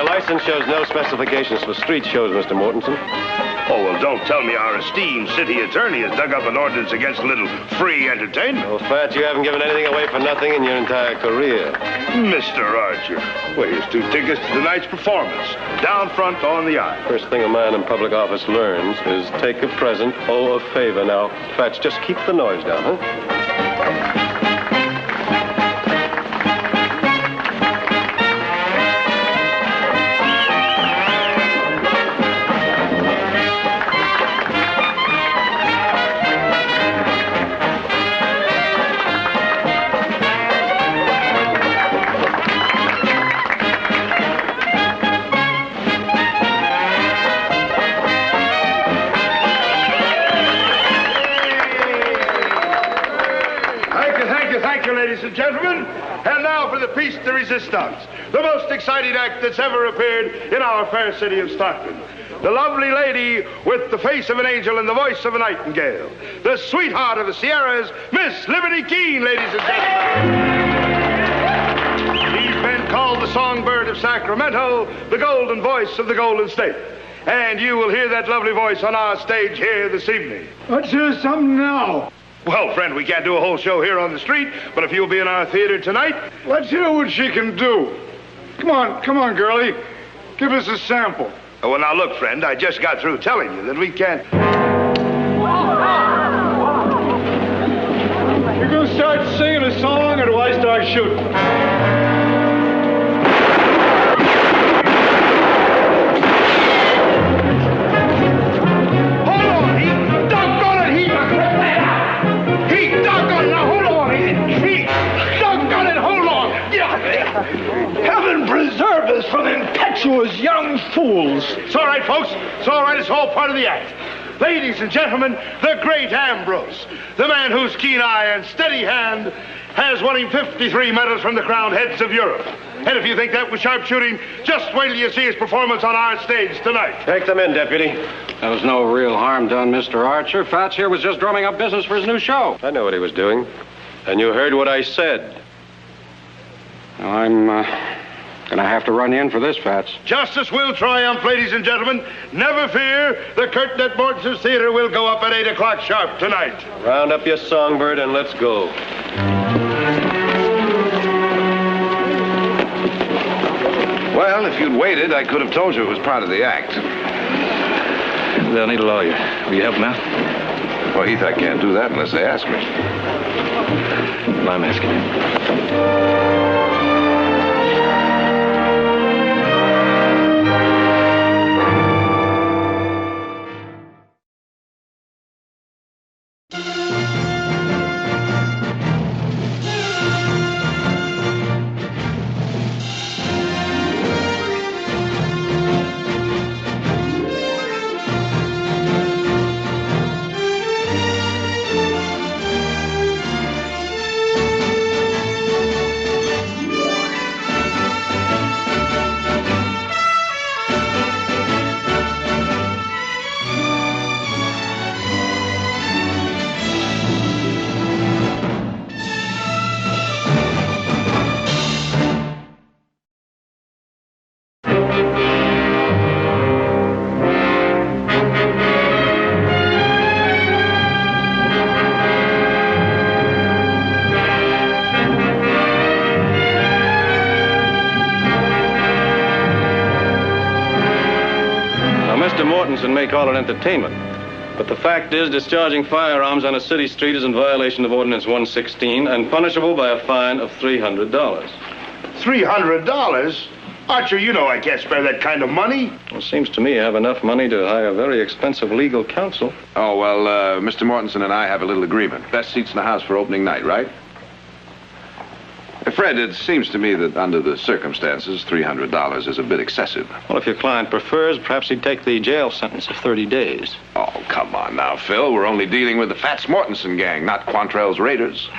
License shows no specifications for street shows, Mr. Mortensen. Oh, well, don't tell me our esteemed city attorney has dug up an ordinance against a little free entertainment. Well, Fats, you haven't given anything away for nothing in your entire career. Mr. Archer, well, here's 2 tickets to tonight's performance. Down front on the aisle. First thing a man in public office learns is take a present, owe a favor. Now, Fats, just keep the noise down, huh? Ladies and gentlemen, and now for the piece de resistance, the most exciting act that's ever appeared in our fair city of Stockton. The lovely lady with the face of an angel and the voice of a nightingale, the sweetheart of the Sierras, Miss Liberty Keene, ladies and gentlemen. She's been called the songbird of Sacramento, the golden voice of the Golden State. And you will hear that lovely voice on our stage here this evening. Let's hear something now. Well, friend, we can't do a whole show here on the street, but if you'll be in our theater tonight... Let's hear what she can do. Come on, girlie. Give us a sample. Oh, well, now, look, friend, I just got through telling you that we can't... You're gonna start singing a song, or do I start shooting? Heaven preserve us from impetuous young fools. It's all right, folks. It's all right. It's all part of the act. Ladies and gentlemen, the great Ambrose, the man whose keen eye and steady hand has won him 53 medals from the crowned heads of Europe. And if you think that was sharpshooting, just wait till you see his performance on our stage tonight. Take them in, Deputy. There was no real harm done, Mr. Archer. Fats here was just drumming up business for his new show. I know what he was doing. And you heard what I said. Now, I'm gonna have to run you in for this, Fats. Justice will triumph, ladies and gentlemen. Never fear. The curtain at Mortensen's Theater will go up at 8 o'clock sharp tonight. Round up your songbird and let's go. Well, if you'd waited, I could have told you it was part of the act. They'll need a lawyer. Will you help them out? Well, Heath, I can't do that unless they ask me. Well, I'm asking you. And may call it entertainment. But the fact is, discharging firearms on a city street is in violation of Ordinance 116 and punishable by a fine of $300. $300? Archer, you know I can't spare that kind of money. Well, it seems to me I have enough money to hire very expensive legal counsel. Oh, well, Mr. Mortensen and I have a little agreement. Best seats in the house for opening night, right? Fred, it seems to me that under the circumstances, $300 is a bit excessive. Well, if your client prefers, perhaps he'd take the jail sentence of 30 days. Oh, come on now, Phil. We're only dealing with the Fats Mortensen gang, not Quantrell's Raiders.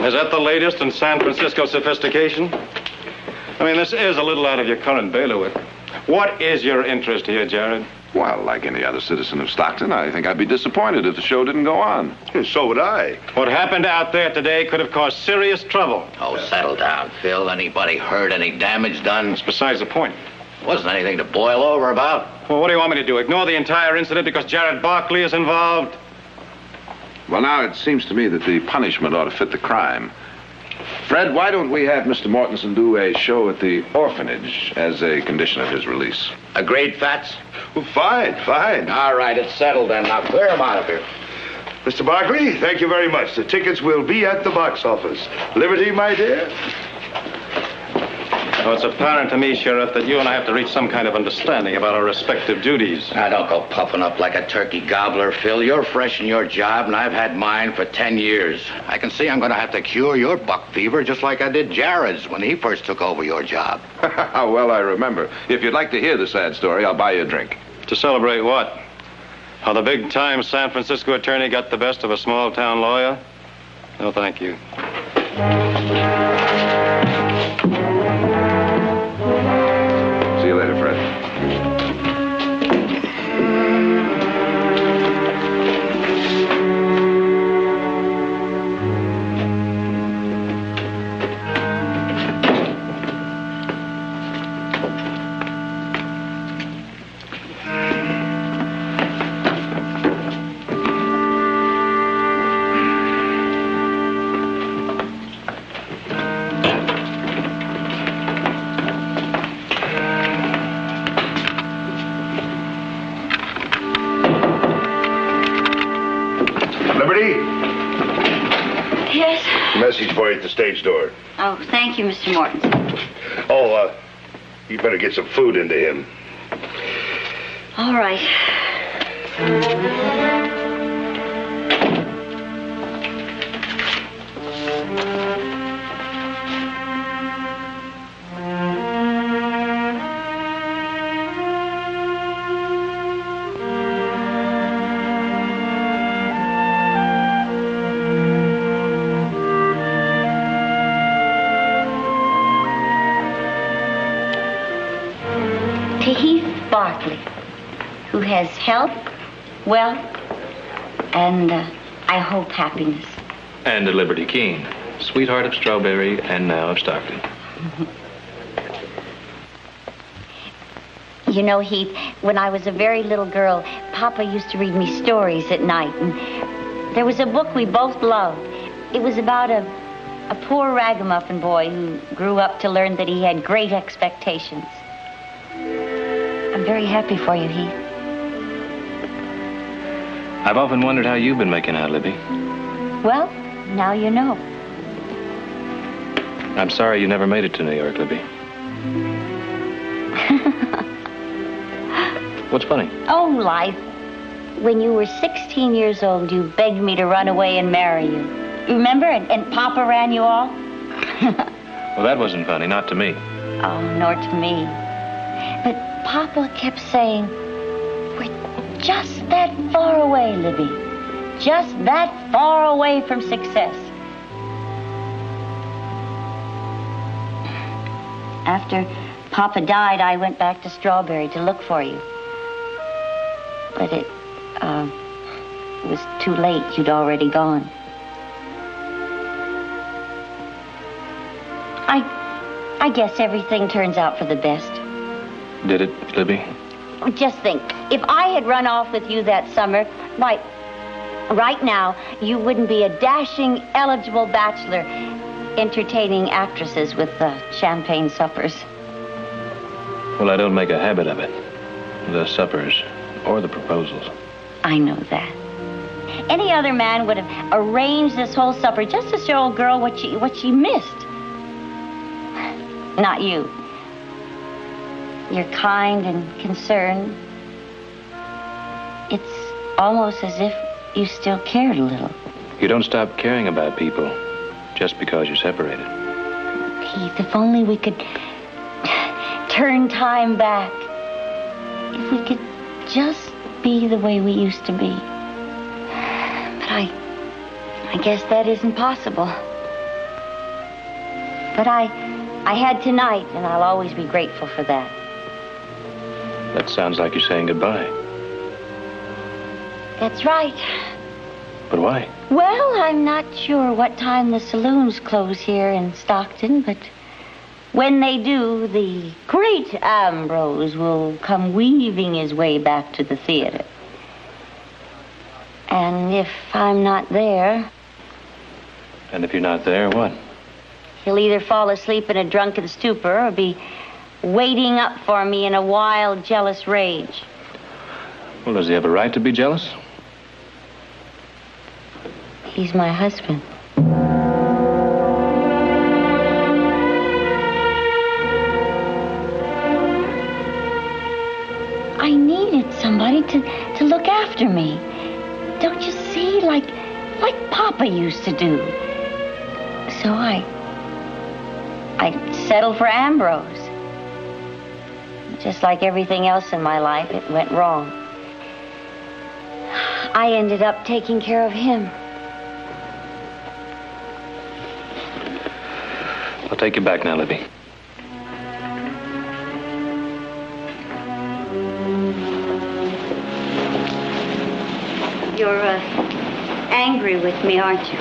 Is that the latest in San Francisco sophistication? I mean, this is a little out of your current bailiwick. What is your interest here, Jared? Well, like any other citizen of Stockton, I think I'd be disappointed if the show didn't go on. So would I. What happened out there today could have caused serious trouble. Oh, settle down, Phil. Anybody hurt? Any damage done? It's besides the point. Wasn't anything to boil over about. Well, what do you want me to do? Ignore the entire incident because Jared Barkley is involved? Well, now, it seems to me that the punishment ought to fit the crime. Fred, why don't we have Mr. Mortensen do a show at the orphanage as a condition of his release? Agreed, Fats? Well, fine. All right, it's settled then. Now clear him out of here. Mr. Barkley, thank you very much. The tickets will be at the box office. Liberty, my dear? Well, it's apparent to me, Sheriff, that you and I have to reach some kind of understanding about our respective duties. Now, don't go puffing up like a turkey gobbler, Phil. You're fresh in your job, and I've had mine for 10 years. I can see I'm going to have to cure your buck fever just like I did Jared's when he first took over your job. How well I remember. If you'd like to hear the sad story, I'll buy you a drink. To celebrate what? How the big-time San Francisco attorney got the best of a small-town lawyer? No, thank you. See you later, Fred. Message for you at the stage door. Oh, thank you, Mr. Mortensen. Oh, you better get some food into him. All right. Barkley, who has health, wealth, and I hope happiness. And to Liberty Keene, sweetheart of Strawberry and now of Stockton. You know, Heath, when I was a very little girl, Papa used to read me stories at night, and there was a book we both loved. It was about a poor ragamuffin boy who grew up to learn that he had great expectations. I'm very happy for you, Heath. I've often wondered how you've been making out, Libby. Well, now you know. I'm sorry you never made it to New York, Libby. What's funny? Oh, life. When you were 16 years old, you begged me to run away and marry you. Remember? And Papa ran you off? Well, that wasn't funny, not to me. Oh, nor to me. But Papa kept saying, we're just that far away, Libby. Just that far away from success. After Papa died, I went back to Strawberry to look for you. But it was too late. You'd already gone. I guess everything turns out for the best. Did it, Libby? Just think, if I had run off with you that summer, why, right now, you wouldn't be a dashing, eligible bachelor entertaining actresses with champagne suppers. Well, I don't make a habit of it. The suppers or the proposals. I know that. Any other man would have arranged this whole supper just to show a girl what she missed. Not you. You're kind and concerned. It's almost as if you still cared a little. You don't stop caring about people just because you're separated. Keith, if only we could turn time back. If we could just be the way we used to be. But I guess that isn't possible. But I had tonight, and I'll always be grateful for that. That sounds like you're saying goodbye. That's right. But why? Well, I'm not sure what time the saloons close here in Stockton, but when they do, the great Ambrose will come weaving his way back to the theater. And if I'm not there... And if you're not there, what? He'll either fall asleep in a drunken stupor or be waiting up for me in a wild, jealous rage. Well, does he have a right to be jealous? He's my husband. I needed somebody to look after me. Don't you see? Like Papa used to do. So I settled for Ambrose. Just like everything else in my life, it went wrong. I ended up taking care of him. I'll take you back now, Libby. You're angry with me, aren't you?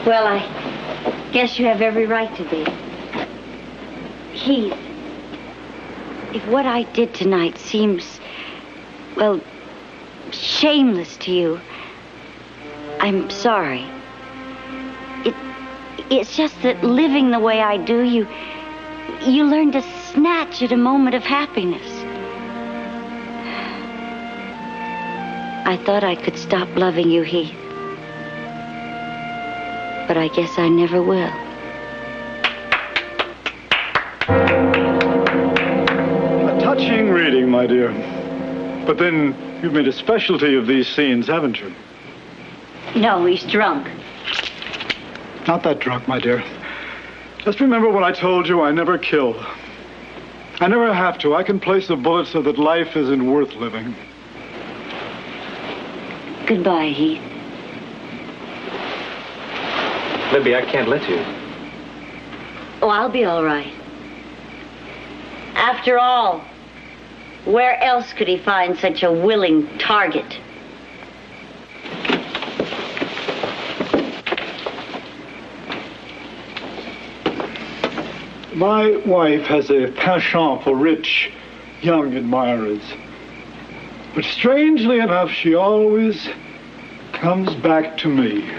Well, I guess you have every right to be. Heath, if what I did tonight seems, well, shameless to you, I'm sorry. It's just that living the way I do, you learn to snatch at a moment of happiness. I thought I could stop loving you, Heath. But I guess I never will. A touching reading, my dear. But then you've made a specialty of these scenes, haven't you? No, he's drunk. Not that drunk, my dear. Just remember what I told you, I never kill. I never have to. I can place a bullet so that life isn't worth living. Goodbye, Heath. Libby, I can't let you. Oh, I'll be all right. After all, where else could he find such a willing target? My wife has a penchant for rich, young admirers. But strangely enough, she always comes back to me.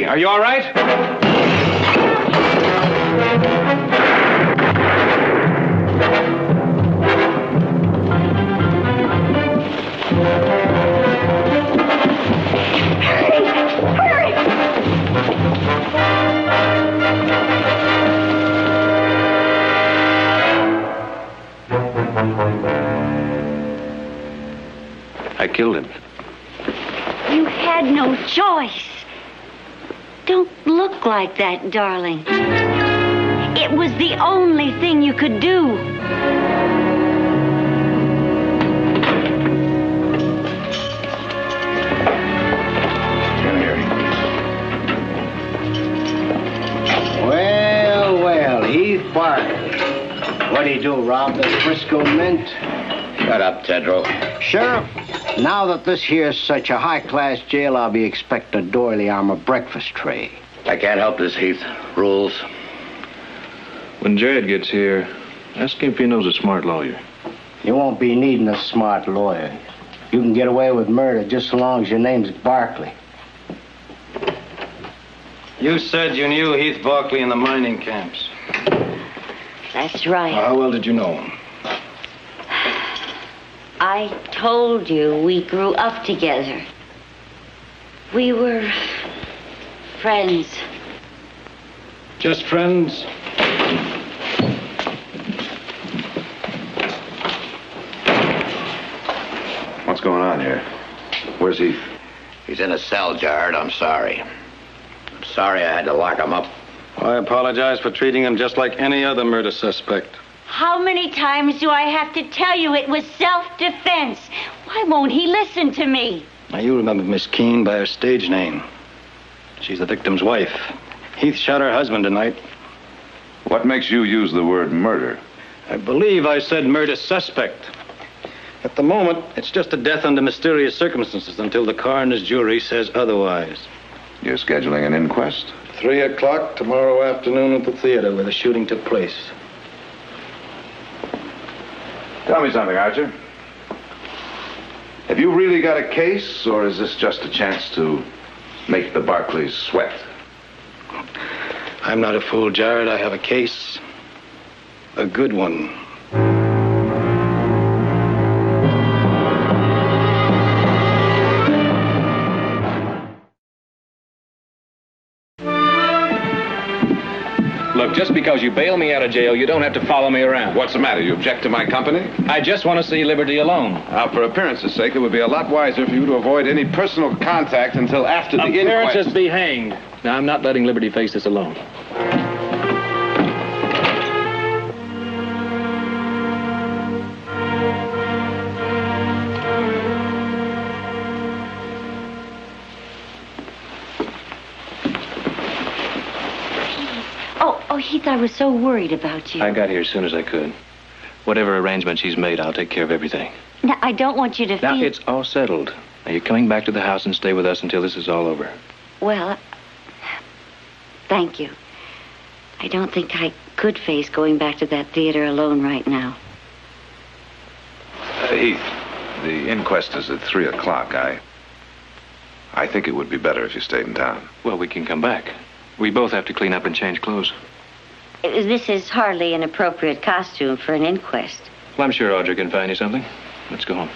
Are you all right? Hurry! I killed him. You had no choice. Don't look like that, darling. It was the only thing you could do. Come here. Well, Heath Barkley. What'd he do, rob the Frisco Mint? Shut up, Tedro. Sheriff, now that this here's such a high-class jail, I'll be expecting a doily armor breakfast tray. I can't help this, Heath. Rules. When Jared gets here, ask him if he knows a smart lawyer. You won't be needing a smart lawyer. You can get away with murder just so long as your name's Barkley. You said you knew Heath Barkley in the mining camps. That's right. How well did you know him? I told you we grew up together. We were friends. Just friends. What's going on here? Where's Heath? He's in a cell, Jared. I'm sorry. I'm sorry I had to lock him up. I apologize for treating him just like any other murder suspect. How many times do I have to tell you it was self-defense? Why won't he listen to me? Now, you remember Miss Keene by her stage name. She's the victim's wife. Heath shot her husband tonight. What makes you use the word murder? I believe I said murder suspect. At the moment, it's just a death under mysterious circumstances until the coroner's jury says otherwise. You're scheduling an inquest? 3 o'clock tomorrow afternoon at the theater where the shooting took place. Tell me something, Archer. Have you really got a case, or is this just a chance to make the Barclays sweat? I'm not a fool, Jared. I have a case. A good one. Look, just because you bail me out of jail, you don't have to follow me around. What's the matter? You object to my company? I just want to see Liberty alone. For appearance's sake, it would be a lot wiser for you to avoid any personal contact until after the inquest. Appearances be hanged. Now, I'm not letting Liberty face this alone. Oh, Heath, I was so worried about you. I got here as soon as I could. Whatever arrangement she's made, I'll take care of everything. Now, I don't want you to feel... Now, it's all settled. Now, you're coming back to the house and stay with us until this is all over. Well, thank you. I don't think I could face going back to that theater alone right now. Heath, the inquest is at 3 o'clock. I think it would be better if you stayed in town. Well, we can come back. We both have to clean up and change clothes. This is hardly an appropriate costume for an inquest. Well, I'm sure Audrey can find you something. Let's go home.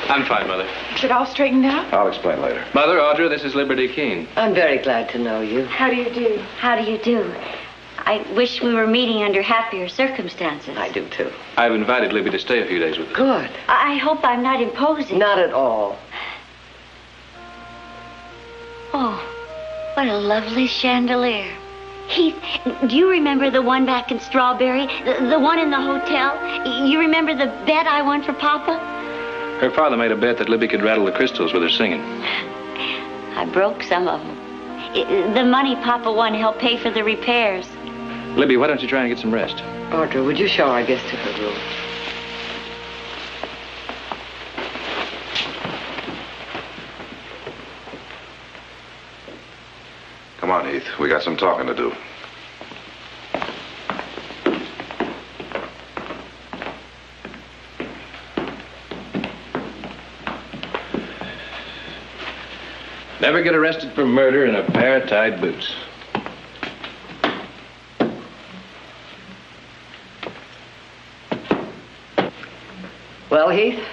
I'm fine, Mother. Is it all straightened out? I'll explain later. Mother, Audrey, this is Liberty Keene. I'm very glad to know you. How do you do? How do you do? I wish we were meeting under happier circumstances. I do, too. I've invited Libby to stay a few days with us. Good. I hope I'm not imposing. Not at all. Oh, what a lovely chandelier. Heath, do you remember the one back in Strawberry? The one in the hotel? You remember the bet I won for Papa? Her father made a bet that Libby could rattle the crystals with her singing. I broke some of them. The money Papa won helped pay for the repairs. Libby, why don't you try and get some rest? Audrey, would you show our guest to her room? Come on, Heath. We got some talking to do. Never get arrested for murder in a pair of tied boots. Well, Heath?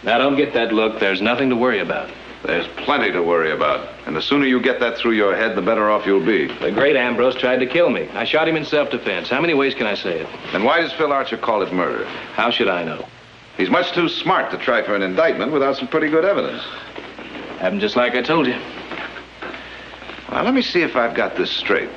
Now, don't get that look. There's nothing to worry about. There's plenty to worry about. And the sooner you get that through your head, the better off you'll be. The great Ambrose tried to kill me. I shot him in self-defense. How many ways can I say it? Then why does Phil Archer call it murder? How should I know? He's much too smart to try for an indictment without some pretty good evidence. Happened just like I told you. Well, let me see if I've got this straight.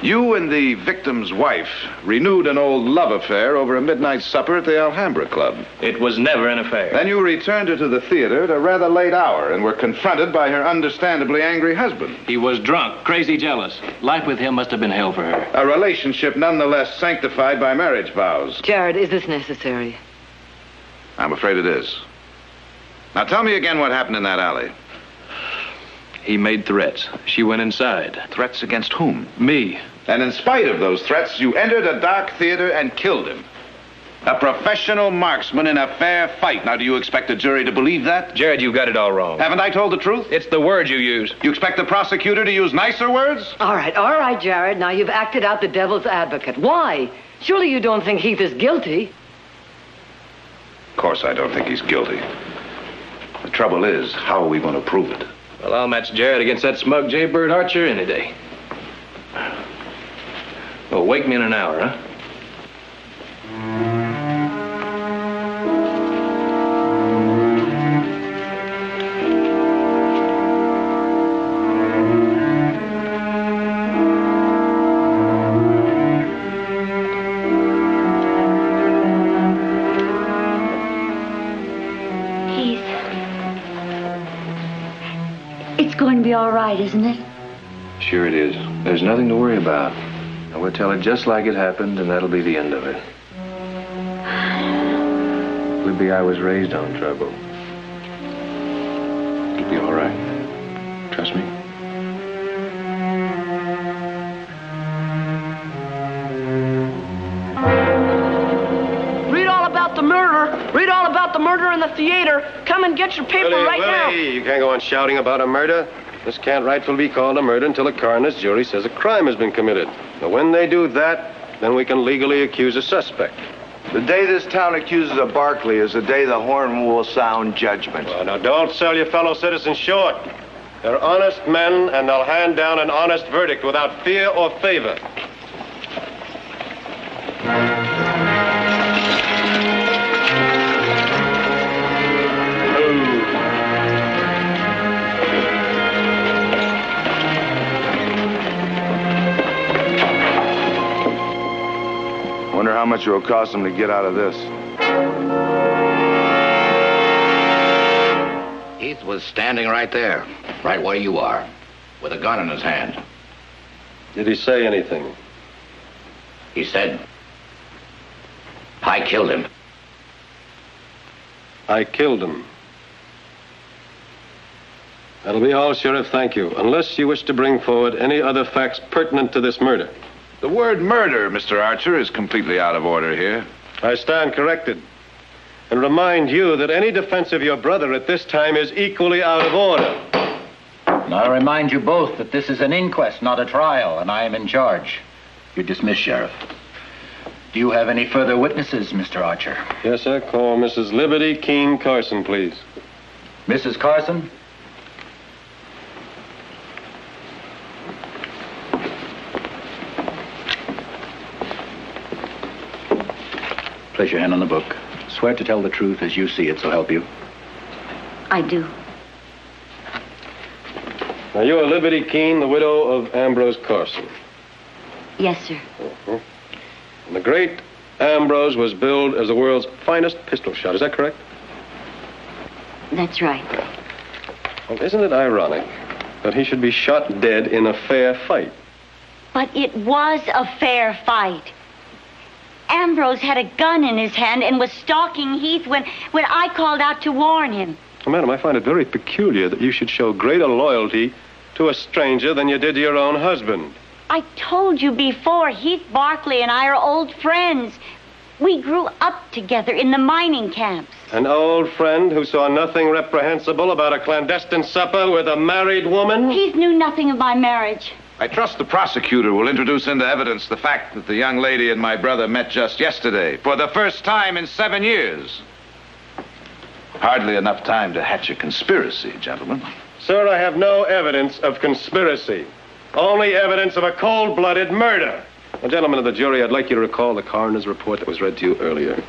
You and the victim's wife renewed an old love affair over a midnight supper at the Alhambra Club. It was never an affair. Then you returned her to the theater at a rather late hour and were confronted by her understandably angry husband. He was drunk, crazy jealous. Life with him must have been hell for her. A relationship nonetheless sanctified by marriage vows. Jared, is this necessary? I'm afraid it is. Now tell me again what happened in that alley. He made threats. She went inside. Threats against whom? Me. And in spite of those threats, you entered a dark theater and killed him. A professional marksman in a fair fight. Now, do you expect a jury to believe that? Jared, you've got it all wrong. Haven't I told the truth? It's the word you use. You expect the prosecutor to use nicer words? All right, Jared. Now you've acted out the devil's advocate. Why? Surely you don't think Heath is guilty. Of course I don't think he's guilty. The trouble is, how are we going to prove it? Well, I'll match Jared against that smug jaybird Archer any day. Well, wake me in an hour, huh? It's going to be all right, isn't it? Sure it is. There's nothing to worry about. And we'll tell it just like it happened, and that'll be the end of it. Libby, I was raised on trouble. It'll be all right. Trust me. Read all about the murder. Read all about the murder in the theater. Come and get your paper right now. You can't go on shouting about a murder. This can't rightfully be called a murder until a coroner's jury says a crime has been committed. Now, when they do that, then we can legally accuse a suspect. The day this town accuses a Barkley is the day the horn will sound judgment. Well, now, don't sell your fellow citizens short. They're honest men, and they'll hand down an honest verdict without fear or favor. Wonder how much it will cost him to get out of this. Heath was standing right there, right where you are, with a gun in his hand. Did he say anything? He said, I killed him. I killed him. That'll be all, Sheriff. Thank you. Unless you wish to bring forward any other facts pertinent to this murder. The word murder, Mr. Archer, is completely out of order here. I stand corrected. And remind you that any defense of your brother at this time is equally out of order. And I remind you both that this is an inquest, not a trial, and I am in charge. You're dismissed, Sheriff. Do you have any further witnesses, Mr. Archer? Yes, sir. Call Mrs. Liberty Keene Carson, please. Mrs. Carson? Place your hand on the book. Swear to tell the truth as you see it, so help you. I do. Now, you are Liberty Keene, the widow of Ambrose Carson. Yes, sir. Uh-huh. And the great Ambrose was billed as the world's finest pistol shot. Is that correct? That's right. Well, isn't it ironic that he should be shot dead in a fair fight? But it was a fair fight. Ambrose had a gun in his hand and was stalking Heath when I called out to warn him. Well, madam, I find it very peculiar that you should show greater loyalty to a stranger than you did to your own husband. I told you before, Heath Barkley and I are old friends. We grew up together in the mining camps. An old friend who saw nothing reprehensible about a clandestine supper with a married woman? Heath knew nothing of my marriage. I trust the prosecutor will introduce into evidence the fact that the young lady and my brother met just yesterday, for the first time in 7 years. Hardly enough time to hatch a conspiracy, gentlemen. Sir, I have no evidence of conspiracy. Only evidence of a cold-blooded murder. Well, gentlemen of the jury, I'd like you to recall the coroner's report that was read to you earlier.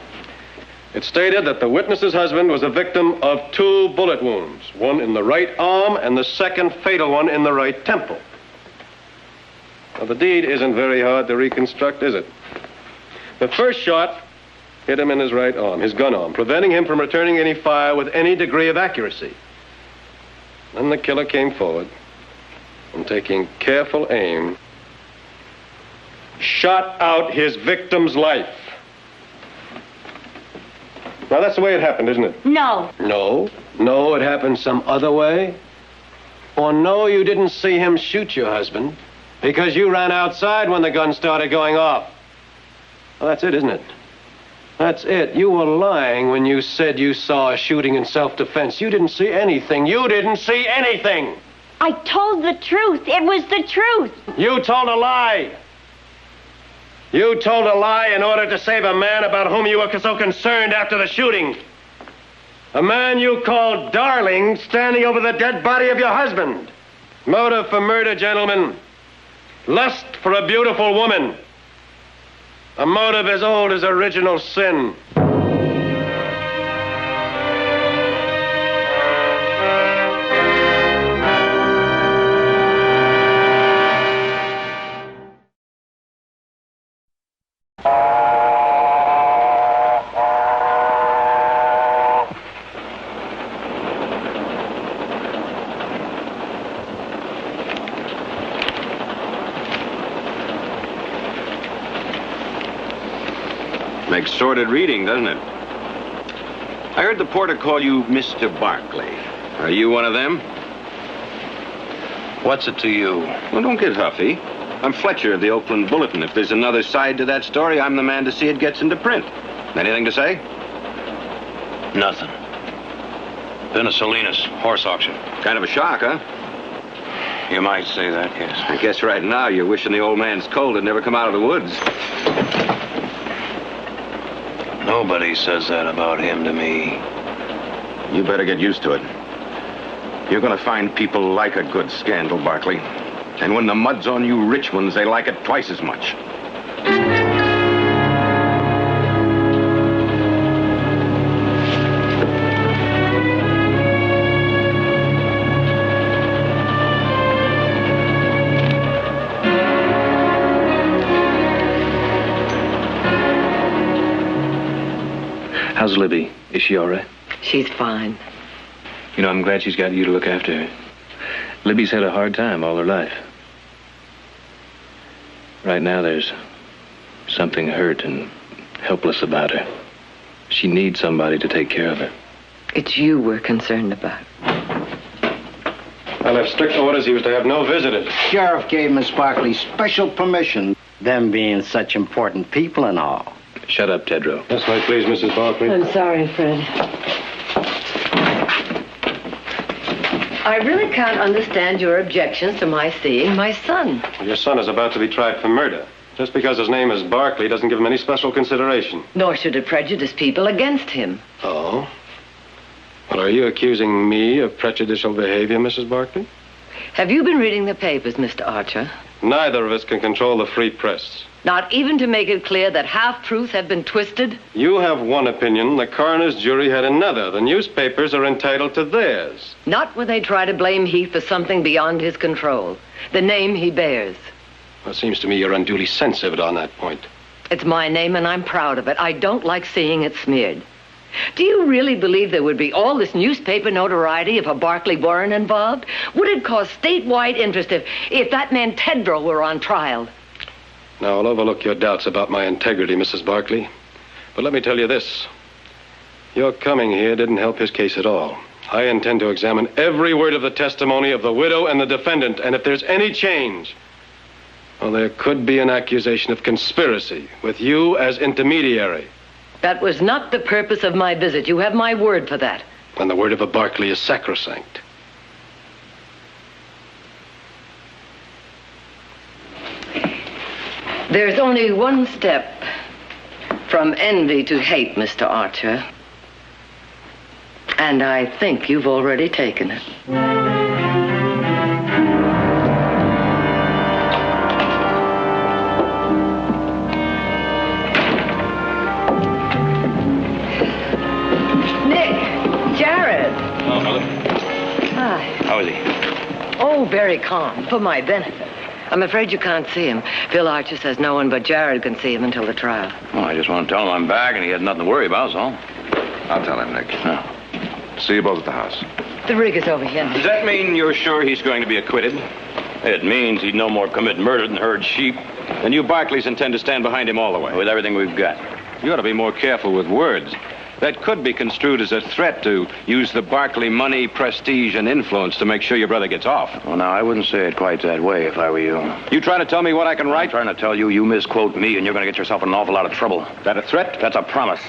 It stated that the witness's husband was a victim of 2 bullet wounds, one in the right arm and the second fatal one in the right temple. Now, the deed isn't very hard to reconstruct, is it? The first shot hit him in his right arm, his gun arm, preventing him from returning any fire with any degree of accuracy. Then the killer came forward and, taking careful aim, shot out his victim's life. Now, that's the way it happened, isn't it? No. No, it happened some other way. Or no, you didn't see him shoot your husband because you ran outside when the gun started going off. Well, that's it, isn't it? That's it. You were lying when you said you saw a shooting in self-defense. You didn't see anything. You didn't see anything. I told the truth. It was the truth. You told a lie. You told a lie in order to save a man about whom you were so concerned after the shooting. A man you called darling standing over the dead body of your husband. Motive for murder, gentlemen. Lust for a beautiful woman. A motive as old as original sin. Makes sordid reading, doesn't it? I heard the porter call you Mr. Barkley. Are you one of them? What's it to you? Well, don't get huffy. I'm Fletcher of the Oakland Bulletin. If there's another side to that story, I'm the man to see it gets into print. Anything to say? Nothing. Been a Salinas horse auction. Kind of a shock, huh? You might say that, yes. I guess right now you're wishing the old man's cold had never come out of the woods. Nobody says that about him to me. You better get used to it. You're going to find people like a good scandal, Barkley. And when the mud's on you rich ones, they like it twice as much. How's Libby? Is she all right? She's fine. You know, I'm glad she's got you to look after her. Libby's had a hard time all her life. Right now, there's something hurt and helpless about her. She needs somebody to take care of her. It's you we're concerned about. I left strict orders he was to have no visitors. Sheriff gave Miss Barkley special permission, them being such important people and all. Shut up, Tedrow. Yes, may I please, Mrs. Barkley? I'm sorry, Fred. I really can't understand your objections to my seeing my son. Your son is about to be tried for murder. Just because his name is Barkley doesn't give him any special consideration. Nor should it prejudice people against him. Oh? Well, are you accusing me of prejudicial behavior, Mrs. Barkley? Have you been reading the papers, Mr. Archer? Neither of us can control the free press. Not even to make it clear that half-truths have been twisted? You have one opinion, the coroner's jury had another. The newspapers are entitled to theirs. Not when they try to blame Heath for something beyond his control. The name he bears. Well, it seems to me you're unduly sensitive on that point. It's my name and I'm proud of it. I don't like seeing it smeared. Do you really believe there would be all this newspaper notoriety if a Barkley weren't involved? Would it cause statewide interest if that man Tedrow were on trial? Now, I'll overlook your doubts about my integrity, Mrs. Barkley. But let me tell you this. Your coming here didn't help his case at all. I intend to examine every word of the testimony of the widow and the defendant, and if there's any change, well, there could be an accusation of conspiracy with you as intermediary. That was not the purpose of my visit. You have my word for that. And the word of a Barkley is sacrosanct. There's only one step from envy to hate, Mr. Archer. And I think you've already taken it. Nick, Jared. Oh, Mother. Hi. How is he? Oh, very calm, for my benefit. I'm afraid you can't see him. Phil Archer says no one but Jared can see him until the trial. Well, I just want to tell him I'm back and he has nothing to worry about, so. I'll tell him, Nick. See you both at the house. The rig is over here. Does that mean you're sure he's going to be acquitted? It means he'd no more commit murder than herd sheep. Then you Barkleys intend to stand behind him all the way. With everything we've got. You ought to be more careful with words. that could be construed as a threat to use the Barkley money, prestige, and influence to make sure your brother gets off. Well, now, I wouldn't say it quite that way if I were you. You trying to tell me what I can write? I'm trying to tell you, you misquote me, and you're going to get yourself in an awful lot of trouble. Is that a threat? That's a promise.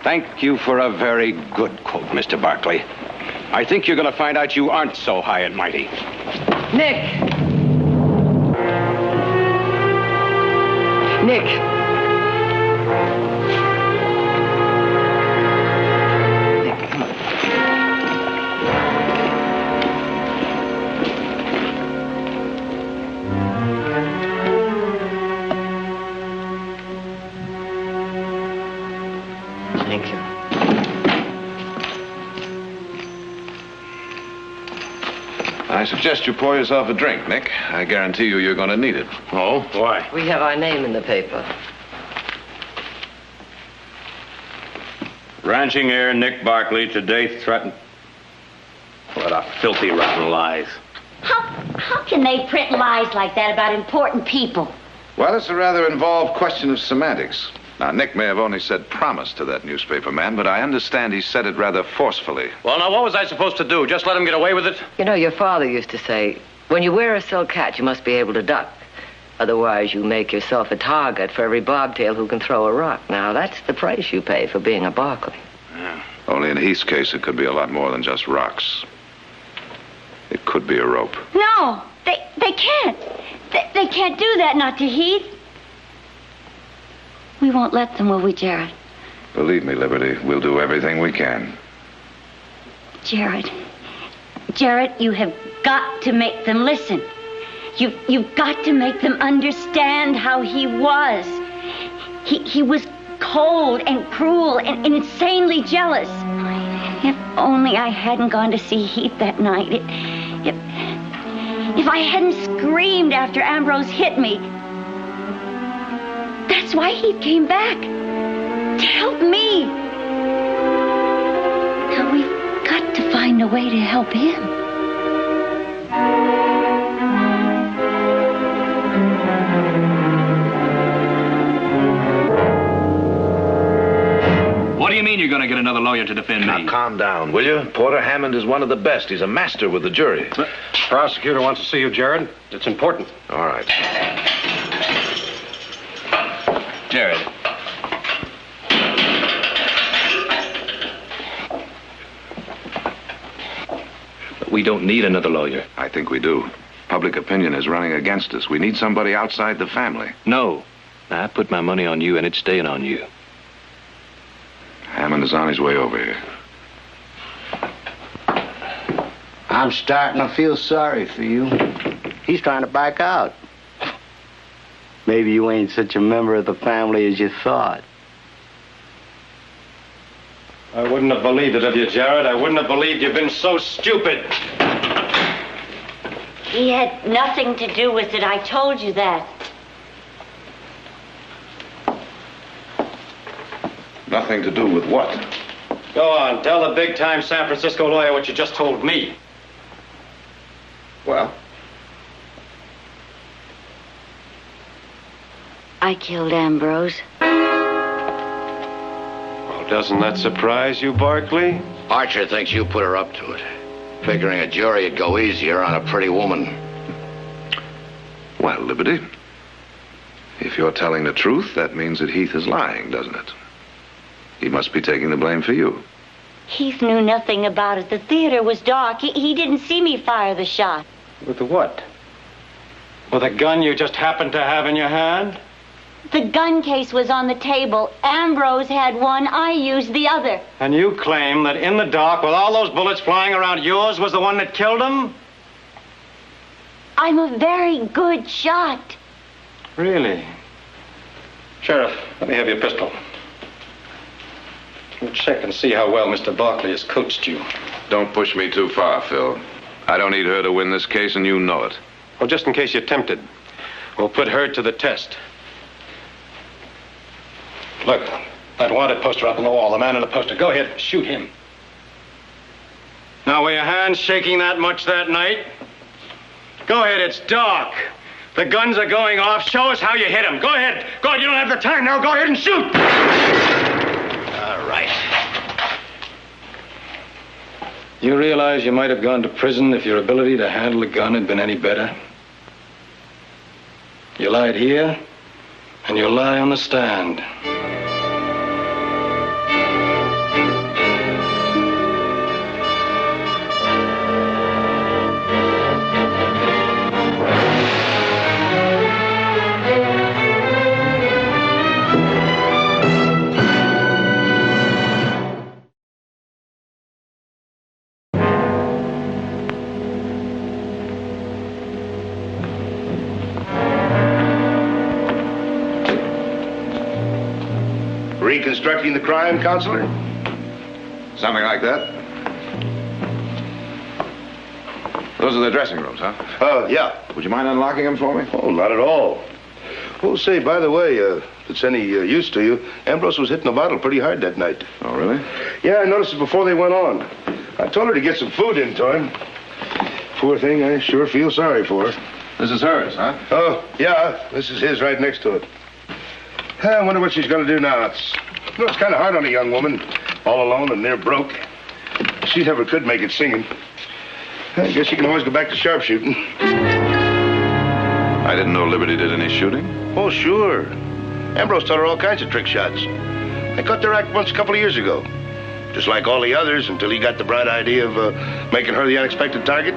Thank you for a very good quote, Mr. Barkley. I think you're going to find out you aren't so high and mighty. Nick! Thank you. I suggest you pour yourself a drink, Nick. I guarantee you you're going to need it. Oh? Why? We have our name in the paper. Ranching heir Nick Barkley today threatened. What a filthy, rotten lies. How can they print lies like that about important people? Well, it's a rather involved question of semantics. Now, Nick may have only said promise to that newspaper man, but I understand he said it rather forcefully. Well, now, what was I supposed to do? Just let him get away with it? You know, your father used to say, when you wear a silk hat, you must be able to duck. Otherwise, you make yourself a target for every bobtail who can throw a rock. Now, that's the price you pay for being a Barkley. Yeah. Only in Heath's case, it could be a lot more than just rocks. It could be a rope. No, they can't. They can't do that, not to Heath. We won't let them, will we, Jared? Believe me, Liberty, we'll do everything we can. Jared, you have got to make them listen. You've got to make them understand how he was. He was cold and cruel and insanely jealous. If only I hadn't gone to see Heath that night. If I hadn't screamed after Ambrose hit me. That's why Heath came back. To help me. Now we've got to find a way to help him. What do you mean you're going to get another lawyer to defend me? Now, calm down, will you? Porter Hammond is one of the best. He's a master with the jury. The prosecutor wants to see you, Jared. It's important. All right. Jared. We don't need another lawyer. I think we do. Public opinion is running against us. We need somebody outside the family. No. I put my money on you, and it's staying on you. Hammond is on his way over here. I'm starting to feel sorry for you. He's trying to back out. Maybe you ain't such a member of the family as you thought. I wouldn't have believed it of you, Jared. I wouldn't have believed you've been so stupid. He had nothing to do with it. I told you that. Nothing to do with what? Go on, tell the big-time San Francisco lawyer what you just told me. Well? I killed Ambrose. Well, doesn't that surprise you, Barkley? Archer thinks you put her up to it. Figuring a jury would go easier on a pretty woman. Well, Liberty, if you're telling the truth, that means that Heath is lying, doesn't it? He must be taking the blame for you. Heath knew nothing about it. The theater was dark. He didn't see me fire the shot. With the what? With a gun you just happened to have in your hand? The gun case was on the table. Ambrose had one. I used the other. And you claim that in the dark, with all those bullets flying around, yours was the one that killed him? I'm a very good shot. Really? Sheriff, let me have your pistol. We'll check and see how well Mr. Barkley has coached you. Don't push me too far, Phil. I don't need her to win this case, and you know it. Well, just in case you're tempted, we'll put her to the test. Look, that wanted poster up on the wall. The man in the poster. Go ahead, shoot him. Now, were your hands shaking that much that night? Go ahead, it's dark. The guns are going off. Show us how you hit him. Go ahead. Go ahead, you don't have the time now. Go ahead and shoot. All right. You realize you might have gone to prison if your ability to handle a gun had been any better? You lied here, and you'll lie on the stand. Reconstructing the crime, Counselor? Something like that. Those are the dressing rooms, huh? Yeah. Would you mind unlocking them for me? Oh, not at all. Oh, say, by the way, if it's any use to you, Ambrose was hitting the bottle pretty hard that night. Oh, really? Yeah, I noticed it before they went on. I told her to get some food into him. Poor thing, I sure feel sorry for her. This is hers, huh? Oh, yeah, this is his right next to it. I wonder what she's going to do now. It's kind of hard on a young woman, all alone and near broke. She never could make it singing. I guess she can always go back to sharpshooting. I didn't know Liberty did any shooting. Oh, sure. Ambrose taught her all kinds of trick shots. I caught their act once a couple of years ago. Just like all the others, until he got the bright idea of making her the unexpected target.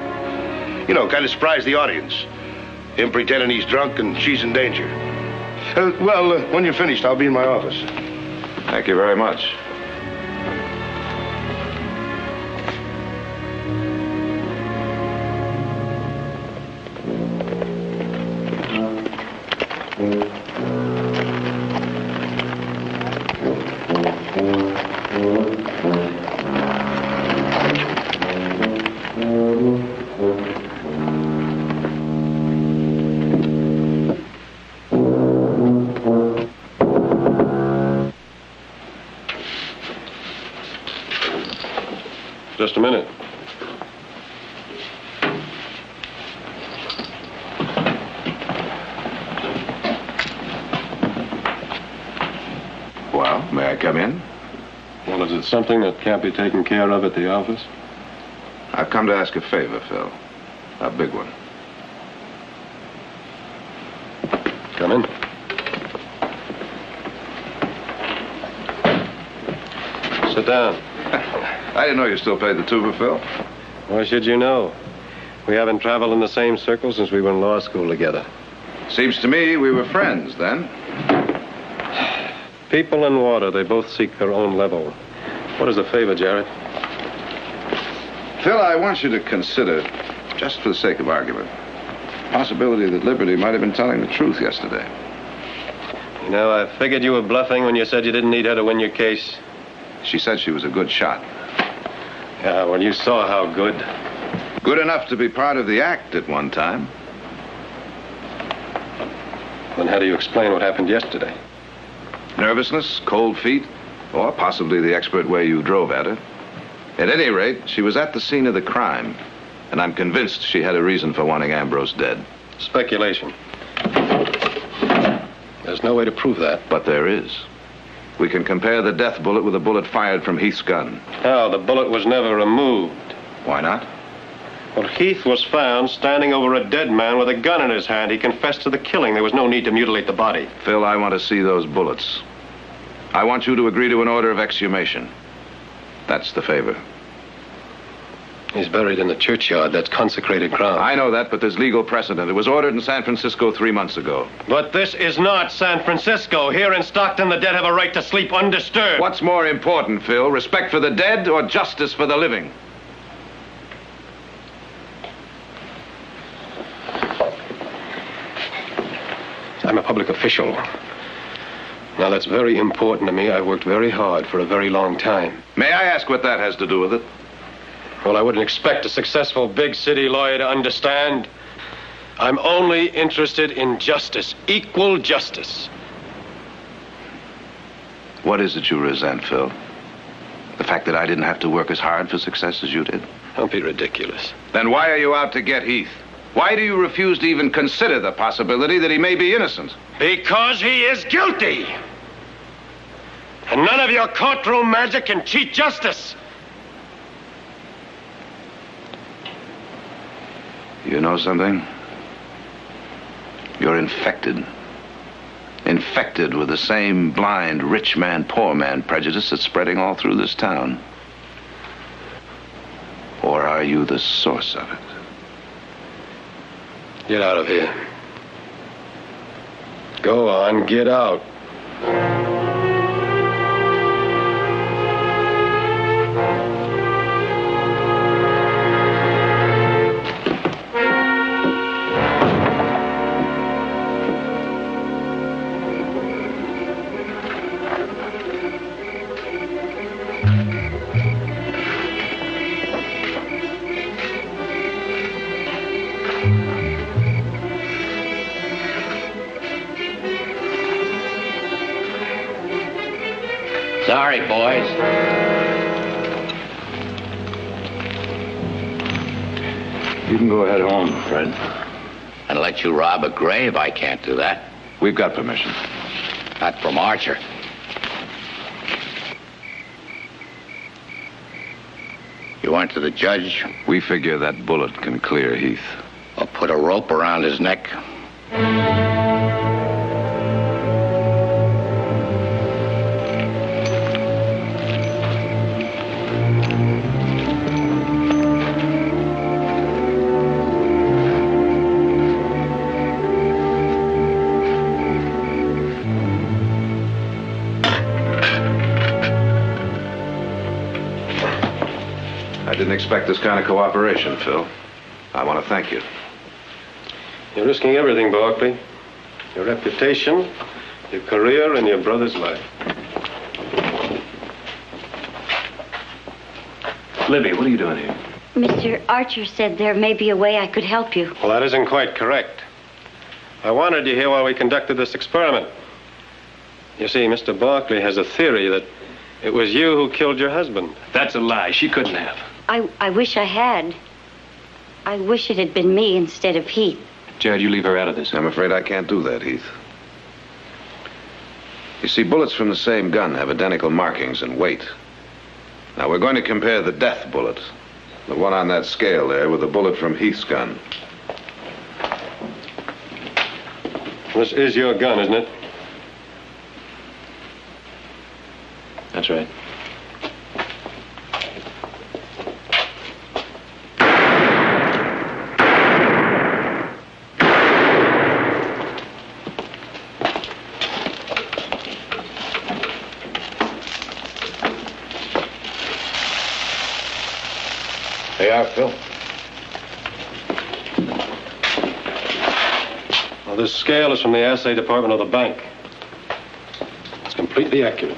You know, kind of surprise the audience. Him pretending he's drunk and she's in danger. When you're finished, I'll be in my office. Thank you very much. Just a minute. Well, may I come in? Well, is it something that can't be taken care of at the office? I've come to ask a favor, Phil. A big one. Come in. Sit down. I didn't know you still played the tuba, Phil. Why should you know? We haven't traveled in the same circle since we were in law school together. Seems to me we were friends then. People and water, they both seek their own level. What is the favor, Jared? Phil, I want you to consider, just for the sake of argument, the possibility that Liberty might have been telling the truth yesterday. You know, I figured you were bluffing when you said you didn't need her to win your case. She said she was a good shot. Yeah, well, you saw how good. Good enough to be part of the act at one time. Then how do you explain what happened yesterday? Nervousness, cold feet, or possibly the expert way you drove at her. At any rate, she was at the scene of the crime, and I'm convinced she had a reason for wanting Ambrose dead. Speculation. There's no way to prove that. But there is. We can compare the death bullet with a bullet fired from Heath's gun. How? The bullet was never removed. Why not? Well, Heath was found standing over a dead man with a gun in his hand. He confessed to the killing. There was no need to mutilate the body. Phil, I want to see those bullets. I want you to agree to an order of exhumation. That's the favor. He's buried in the churchyard. That's consecrated ground. I know that, but there's legal precedent. It was ordered in San Francisco 3 months ago. But this is not San Francisco. Here in Stockton, the dead have a right to sleep undisturbed. What's more important, Phil? Respect for the dead or justice for the living? I'm a public official. Now, that's very important to me. I worked very hard for a very long time. May I ask what that has to do with it? Well, I wouldn't expect a successful big city lawyer to understand. I'm only interested in justice, equal justice. What is it you resent, Phil? The fact that I didn't have to work as hard for success as you did? Don't be ridiculous. Then why are you out to get Heath? Why do you refuse to even consider the possibility that he may be innocent? Because he is guilty. And none of your courtroom magic can cheat justice. You know something? You're infected. Infected with the same blind rich man, poor man prejudice that's spreading all through this town. Or are you the source of it? Get out of here. Go on, get out. Sorry, boys. You can go ahead home, Fred. And let you rob a grave? I can't do that. We've got permission. Not from Archer. You went to the judge? We figure that bullet can clear Heath. Or put a rope around his neck? I didn't expect this kind of cooperation, Phil. I want to thank you. You're risking everything, Barkley. Your reputation, your career, and your brother's life. Libby, what are you doing here? Mr. Archer said there may be a way I could help you. Well, that isn't quite correct. I wanted you here while we conducted this experiment. You see, Mr. Barkley has a theory that it was you who killed your husband. That's a lie. She couldn't have. I wish I had. I wish it had been me instead of Heath. Jared, you leave her out of this. I'm afraid I can't do that, Heath. You see, bullets from the same gun have identical markings and weight. Now, we're going to compare the death bullet, the one on that scale there, with the bullet from Heath's gun. This is your gun, isn't it? That's right. They are, Phil. Well, this scale is from the assay department of the bank. It's completely accurate.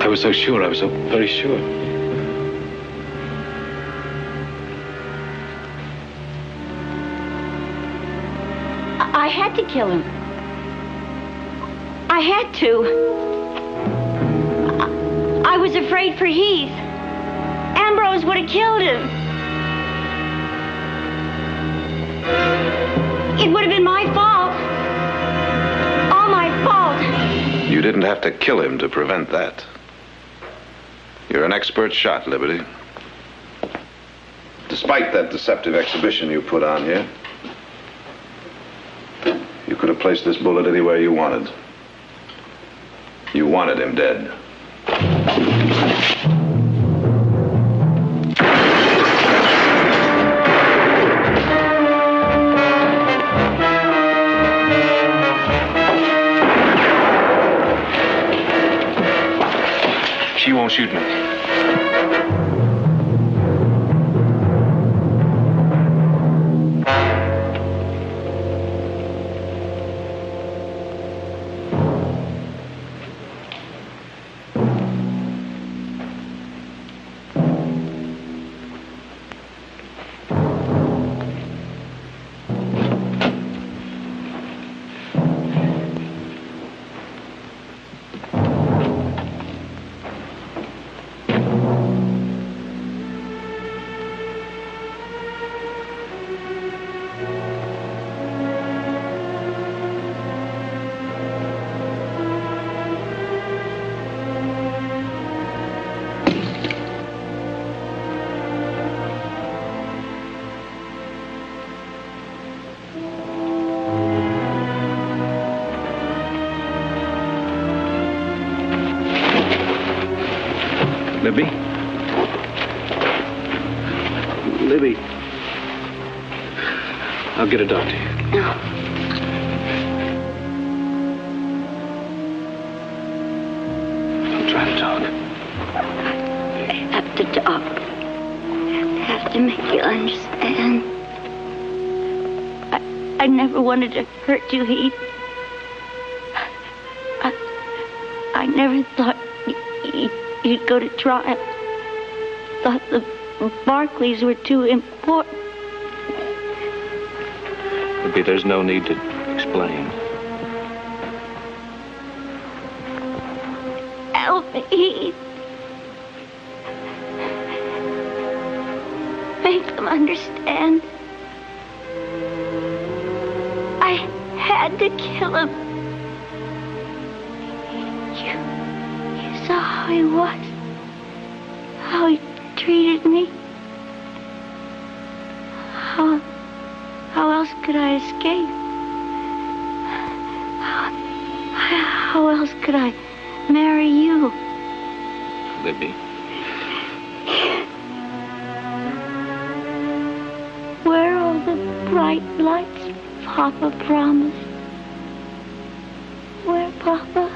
I was so sure. I was so very sure. I had to kill him. I had to. I was afraid for Heath. Ambrose would have killed him. It would have been my fault. All my fault. You didn't have to kill him to prevent that. You're an expert shot, Liberty. Despite that deceptive exhibition you put on here, you could have placed this bullet anywhere you wanted. You wanted him dead. She won't shoot me. Libby? Libby. I'll get a doctor. No. I'll try to talk. I have to talk. I have to make you understand. I never wanted to hurt you, Heath. I never thought you'd go to trial. Thought the Barclays were too important. Libby, there's no need to explain. Help me, Heath. Make them understand. I had to kill him. You saw how he was. How he treated me. How else could I escape? How else could I marry you? Libby. Where are all the bright lights Papa promised? Where, Papa?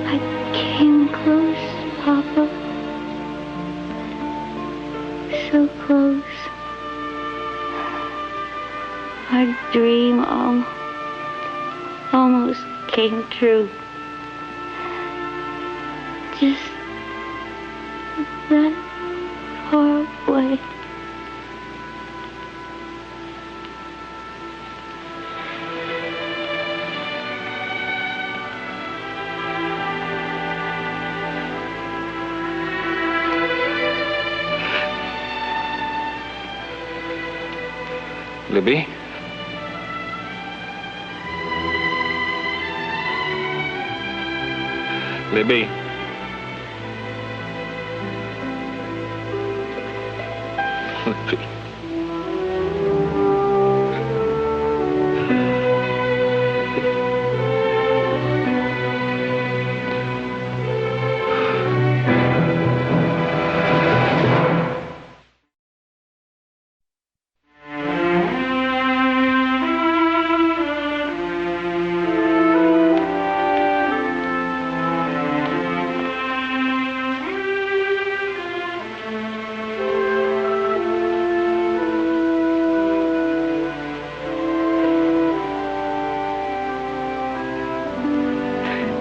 I came close, Papa. So close. Our dream almost came true. Just that far away. Libby? Libby? Libby.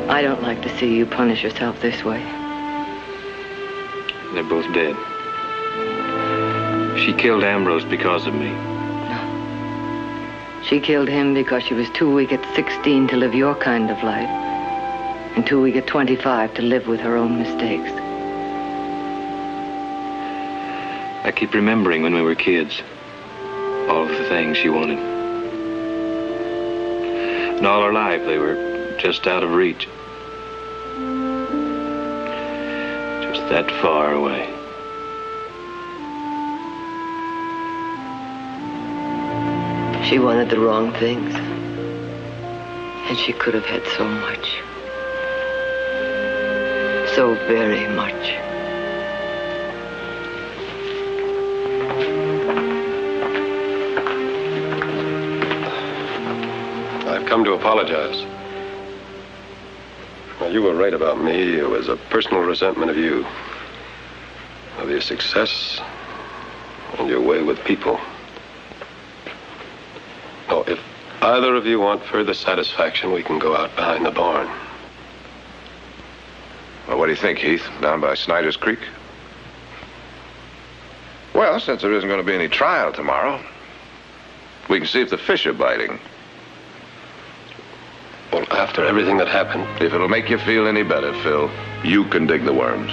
I don't like to see you punish yourself this way. They're both dead. She killed Ambrose because of me. No. She killed him because she was too weak at 16 to live your kind of life, and too weak at 25 to live with her own mistakes. I keep remembering when we were kids, all of the things she wanted. And all her life, they were just out of reach. Just that far away. She wanted the wrong things. And she could have had so much. So very much. I've come to apologize. Well, you were right about me. It was a personal resentment of you. Of your success and your way with people. Oh, if either of you want further satisfaction, we can go out behind the barn. Well, what do you think, Heath? Down by Snyder's Creek? Well, since there isn't going to be any trial tomorrow, we can see if the fish are biting. Well, after everything that happened... If it'll make you feel any better, Phil, you can dig the worms.